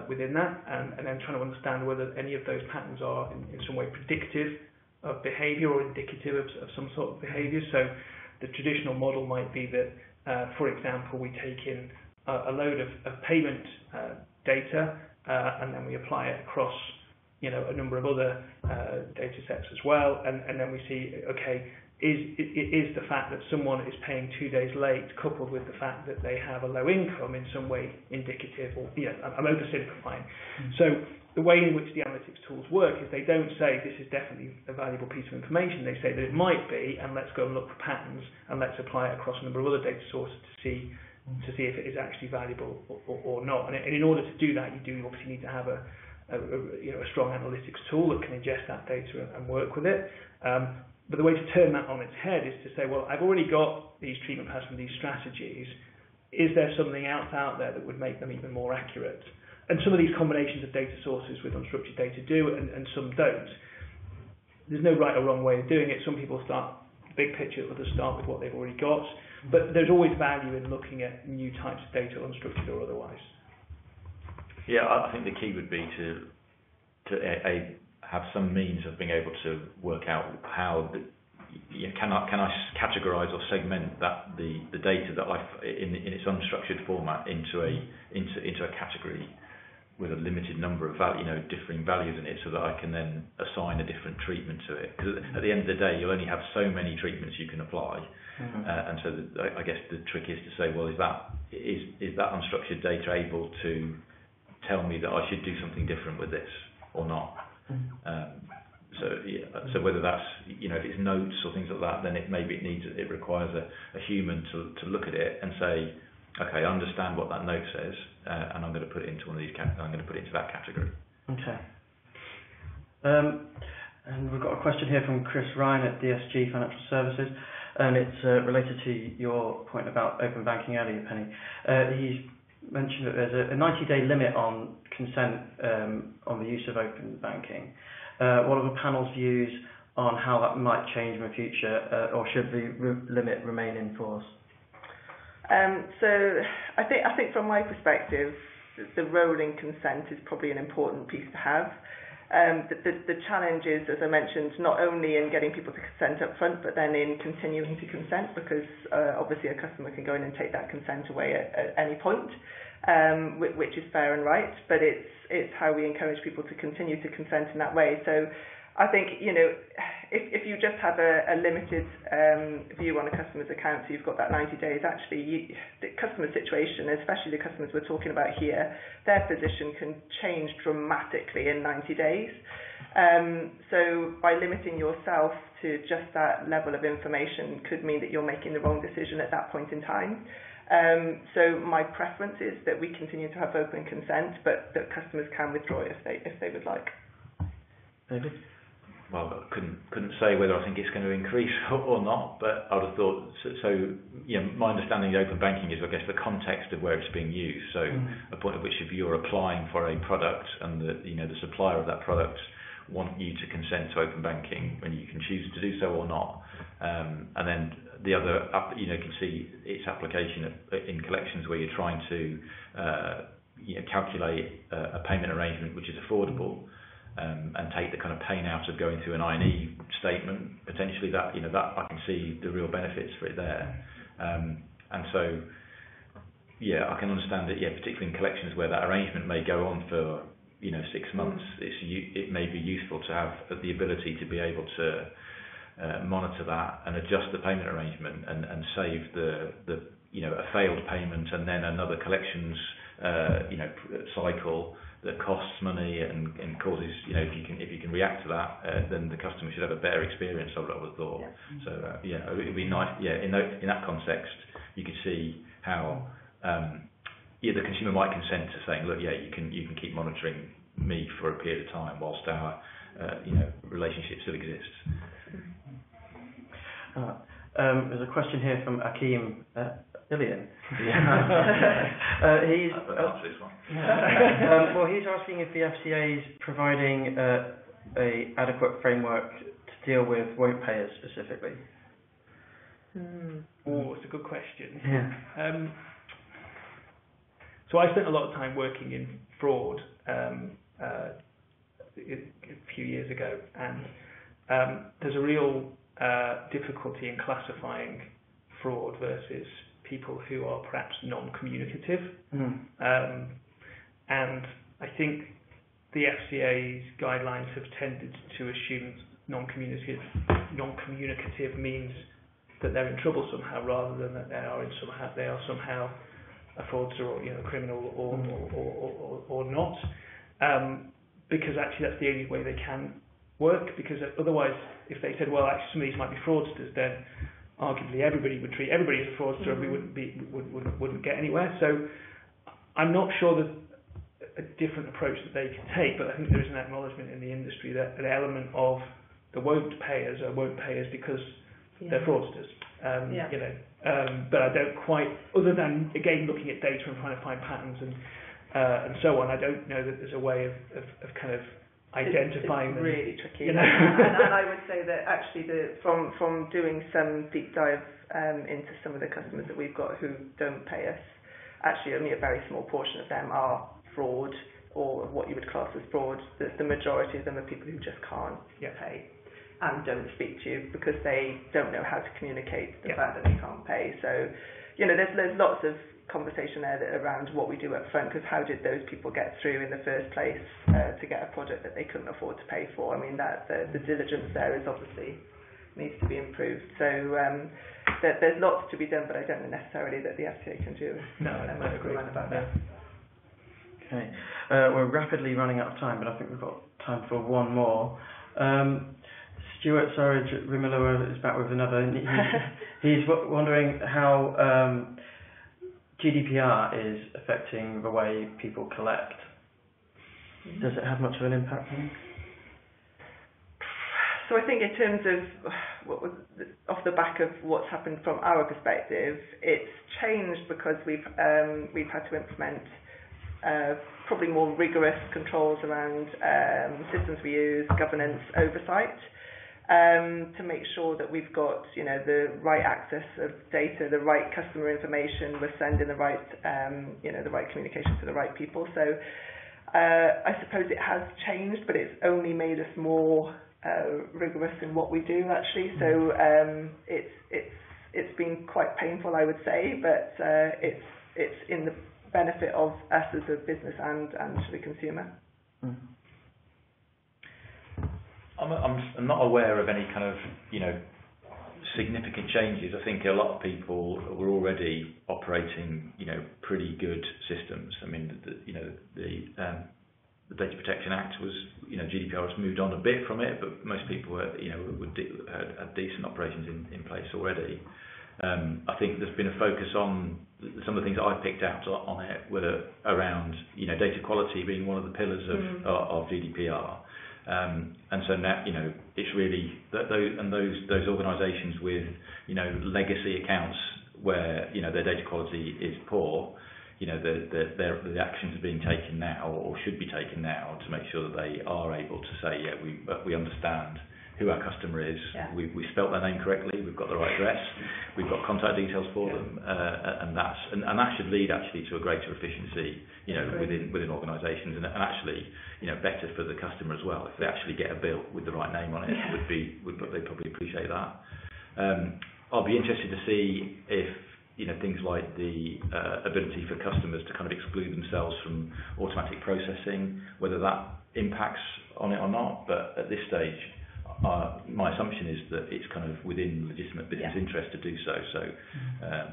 within that, and then trying to understand whether any of those patterns are in some way predictive of behaviour or indicative of some sort of behaviour. So the traditional model might be that, for example, we take in a load of payment data and then we apply it across a number of other data sets as well, and then we see, okay, is the fact that someone is paying 2 days late coupled with the fact that they have a low income in some way indicative, or I'm oversimplifying. So the way in which the analytics tools work is they don't say this is definitely a valuable piece of information. They say that it might be, and let's go and look for patterns and let's apply it across a number of other data sources to see if it is actually valuable or not. And in order to do that, you do obviously need to have a strong analytics tool that can ingest that data and work with it. But the way to turn that on its head is to say, well, I've already got these treatment patterns and these strategies. Is there something else out there that would make them even more accurate? And some of these combinations of data sources with unstructured data do, and some don't. There's no right or wrong way of doing it. Some people start big picture, others start with what they've already got. But there's always value in looking at new types of data, unstructured or otherwise. Yeah, I think the key would be to have some means of being able to work out how can I categorise or segment the data that in its unstructured format into a category with a limited number of differing values in it, so that I can then assign a different treatment to it. Because at the end of the day, you'll only have so many treatments you can apply, and so I guess the trick is to say, well, is that unstructured data able to tell me that I should do something different with this or not? So whether that's if it's notes or things like that, then it requires a human to look at it and say, okay, I understand what that note says, and I'm going to put it into one of these. I'm going to put it into that category. Okay. And we've got a question here from Chris Ryan at DSG Financial Services, and it's related to your point about open banking earlier, Penny. He's mentioned that there's a 90-day limit on consent on the use of open banking. What are the panel's views on how that might change in the future, or should the limit remain in force? So I think from my perspective, the rolling consent is probably an important piece to have. The challenge is, as I mentioned, not only in getting people to consent up front, but then in continuing to consent, because obviously a customer can go in and take that consent away at any point, which is fair and right, but it's how we encourage people to continue to consent in that way. So I think, if you just have a limited view on a customer's account, so you've got that 90 days, actually the customer situation, especially the customers we're talking about here, their position can change dramatically in 90 days. So by limiting yourself to just that level of information could mean that you're making the wrong decision at that point in time. So my preference is that we continue to have open consent, but that customers can withdraw it if they would like. David? Well, I couldn't say whether I think it's going to increase or not, but I would have thought so. My understanding of open banking is, I guess, the context of where it's being used. So a point at which, if you're applying for a product and the supplier of that product want you to consent to open banking, when you can choose to do so or not, and then the other, you can see its application in collections where you're trying to calculate a payment arrangement which is affordable, and take the kind of pain out of going through an I&E statement. Potentially that I can see the real benefits for it there, and so I can understand that, particularly in collections where that arrangement may go on for 6 months. It may be useful to have the ability to be able to monitor that and adjust the payment arrangement and save the a failed payment and then another collections cycle that costs money and causes, if you can react to that, then the customer should have a better experience, I would have thought. So it would be nice. In that context, you could see how the consumer might consent to saying, look, you can keep monitoring me for a period of time whilst our relationship still exists. There's a question here from Akeem Ilian. He's asking if the FCA is providing a adequate framework to deal with won't payers specifically. It's a good question. Yeah. So I spent a lot of time working in fraud a few years ago, and there's a real difficulty in classifying fraud versus people who are perhaps non-communicative. And I think the FCA's guidelines have tended to assume non-communicative means that they're in trouble somehow, rather than that they are somehow a fraudster or criminal or not. Because actually that's the only way they can work. Because otherwise, if they said, well, actually some of these might be fraudsters, then arguably everybody would treat everybody as a fraudster, and we wouldn't get anywhere. So I'm not sure that a different approach that they can take, but I think there is an acknowledgement in the industry that an element of the won't payers are won't payers because they're fraudsters. But I don't quite, other than again looking at data and trying to find patterns and so on, I don't know that there's a way of kind of identifying it's them. Really tricky. And I would say that actually from doing some deep dive into some of the customers that we've got who don't pay us, actually only a very small portion of them are fraud or what you would class as fraud. The majority of them are people who just can't pay and don't speak to you because they don't know how to communicate the fact that they can't pay. So, there's lots of conversation there around what we do up front, because how did those people get through in the first place to get a project that they couldn't afford to pay for? I mean, that the diligence there is obviously needs to be improved. So there's lots to be done, but I don't know necessarily that the FCA can do a massive amount about that. Okay, we're rapidly running out of time, but I think we've got time for one more. Stuart Rimilo is back with another. He's wondering how GDPR is affecting the way people collect. Does it have much of an impact on you? So I think in terms of off the back of what's happened from our perspective, it's changed because we've had to implement probably more rigorous controls around systems we use, governance, oversight, to make sure that we've got the right access of data, the right customer information, we're sending the right the right communication to the right people. So I suppose it has changed, but it's only made us more rigorous in what we do actually. So it's been quite painful, I would say, but it's in the benefit of us as a business and the consumer. I'm not aware of any kind of significant changes. I think a lot of people were already operating pretty good systems. I mean the Data Protection Act was GDPR has moved on a bit from it, but most people were had decent operations in place already. I think there's been a focus on some of the things that I picked out on it were around data quality being one of the pillars of GDPR. And so now, it's really those organisations with, legacy accounts where, their data quality is poor, the actions are being taken now or should be taken now to make sure that they are able to say, we understand who our customer is. Yeah. We spelt their name correctly. We've got the right address. We've got contact details for them, and that should lead actually to a greater efficiency, within organisations, and actually, better for the customer as well. If they actually get a bill with the right name on it, they'd probably appreciate that. I'll be interested to see if things like the ability for customers to kind of exclude themselves from automatic processing, whether that impacts on it or not. But at this stage, my assumption is that it's kind of within legitimate business interest to do so. So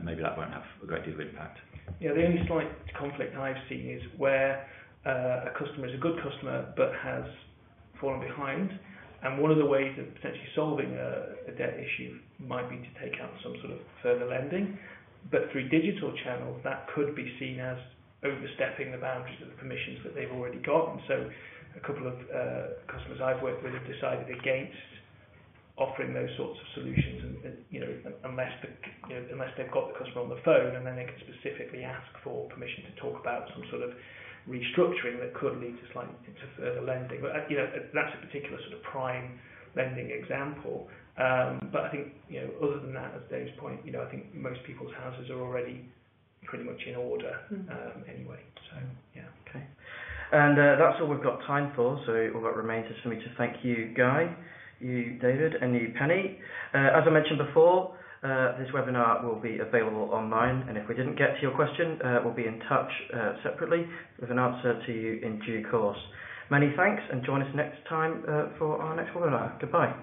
maybe that won't have a great deal of impact. Yeah, the only slight conflict I've seen is where a customer is a good customer but has fallen behind. And one of the ways of potentially solving a debt issue might be to take out some sort of further lending. But through digital channels, that could be seen as overstepping the boundaries of the permissions that they've already got. And so a couple of customers I've worked with have decided against offering those sorts of solutions, unless they've got the customer on the phone, and then they can specifically ask for permission to talk about some sort of restructuring that could lead to further lending. But that's a particular sort of prime lending example. But I think other than that, as Dave's point, I think most people's houses are already pretty much in order anyway. So yeah. Okay. And that's all we've got time for. So all that remains is for me to thank you, Guy, you, David, and you, Penny. As I mentioned before, this webinar will be available online, and if we didn't get to your question, we'll be in touch separately with an answer to you in due course. Many thanks, and join us next time for our next webinar. Goodbye.